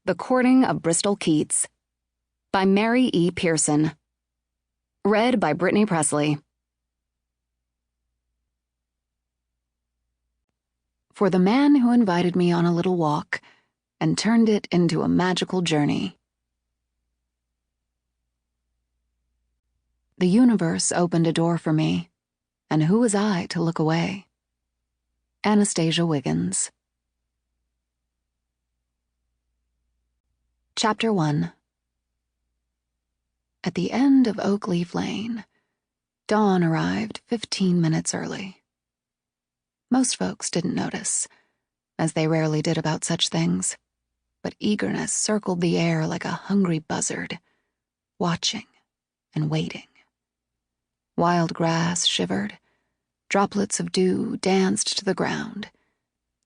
The Courting of Bristol Keats by Mary E. Pearson. Read by Brittany Pressley. For the man who invited me on a little walk and turned it into a magical journey. The universe opened a door for me, and who was I to look away? Anastasia Wiggins. Chapter 1. At the end of Oak Leaf Lane, dawn arrived 15 minutes early. Most folks didn't notice, as they rarely did about such things, but eagerness circled the air like a hungry buzzard, watching and waiting. Wild grass shivered, droplets of dew danced to the ground.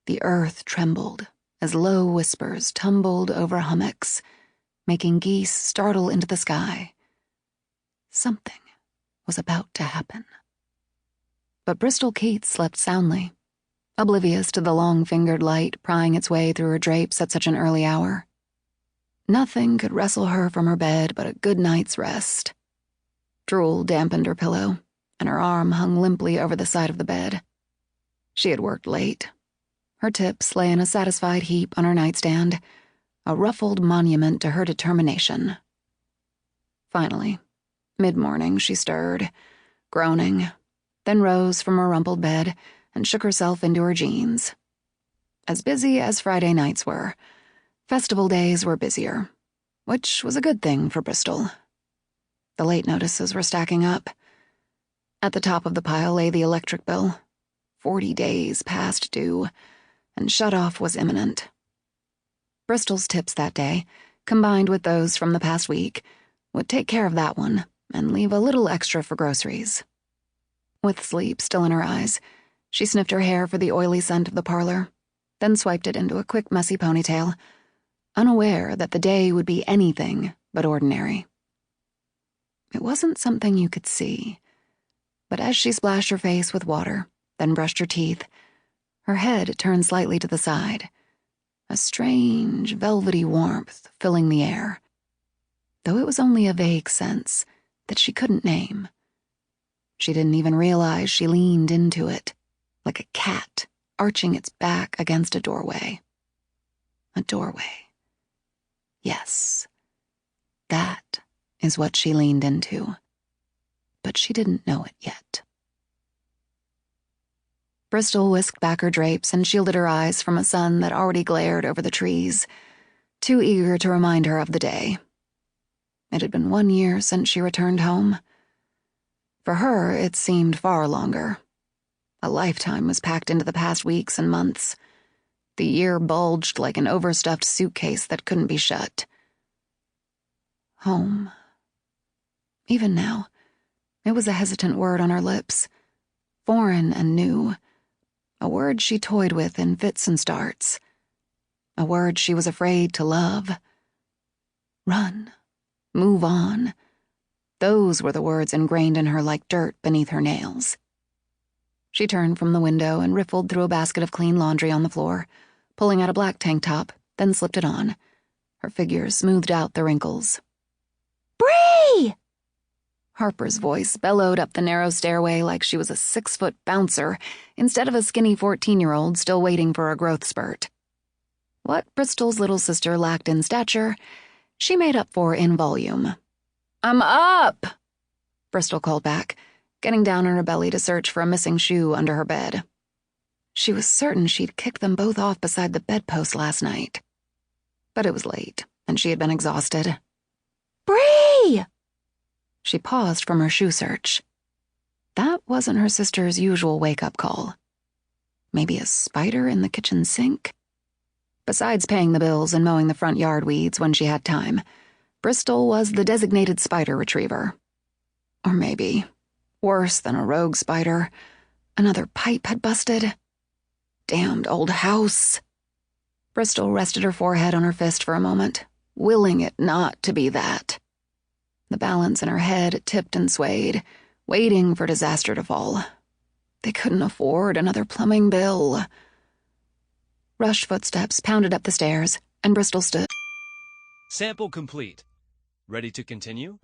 The earth trembled as low whispers tumbled over hummocks, making geese startle into the sky. Something was about to happen. But Bristol Keats slept soundly, oblivious to the long-fingered light prying its way through her drapes at such an early hour. Nothing could wrestle her from her bed but a good night's rest. Drool dampened her pillow, and her arm hung limply over the side of the bed. She had worked late. Her tips lay in a satisfied heap on her nightstand, a ruffled monument to her determination. Finally, mid-morning, she stirred, groaning, then rose from her rumpled bed and shook herself into her jeans. As busy as Friday nights were, festival days were busier, which was a good thing for Bristol. The late notices were stacking up. At the top of the pile lay the electric bill, 40 days past due, and shut-off was imminent. Bristol's tips that day, combined with those from the past week, would take care of that one and leave a little extra for groceries. With sleep still in her eyes, she sniffed her hair for the oily scent of the parlor, then swiped it into a quick, messy ponytail, unaware that the day would be anything but ordinary. It wasn't something you could see, but as she splashed her face with water, then brushed her teeth, her head turned slightly to the side, a strange, velvety warmth filling the air, though it was only a vague sense that she couldn't name. She didn't even realize she leaned into it, like a cat arching its back against a doorway. A doorway. Yes, that is what she leaned into, but she didn't know it yet. Bristol whisked back her drapes and shielded her eyes from a sun that already glared over the trees, too eager to remind her of the day. It had been 1 year since she returned home. For her, it seemed far longer. A lifetime was packed into the past weeks and months. The year bulged like an overstuffed suitcase that couldn't be shut. Home. Even now, it was a hesitant word on her lips, foreign and new, a word she toyed with in fits and starts, a word she was afraid to love. Run. Move on. Those were the words ingrained in her like dirt beneath her nails. She turned from the window and riffled through a basket of clean laundry on the floor, pulling out a black tank top, then slipped it on. Her figure smoothed out the wrinkles. "Bree!" Harper's voice bellowed up the narrow stairway like she was a 6-foot bouncer instead of a skinny 14-year-old still waiting for a growth spurt. What Bristol's little sister lacked in stature, she made up for in volume. "I'm up!" Bristol called back, getting down on her belly to search for a missing shoe under her bed. She was certain she'd kicked them both off beside the bedpost last night. But it was late, and she had been exhausted. "Bree!" She paused from her shoe search. That wasn't her sister's usual wake-up call. Maybe a spider in the kitchen sink? Besides paying the bills and mowing the front yard weeds when she had time, Bristol was the designated spider retriever. Or maybe, worse than a rogue spider, another pipe had busted. Damned old house. Bristol rested her forehead on her fist for a moment, willing it not to be that. The balance in her head tipped and swayed, waiting for disaster to fall. They couldn't afford another plumbing bill. Rushed footsteps pounded up the stairs, and Bristol stood. Sample complete. Ready to continue?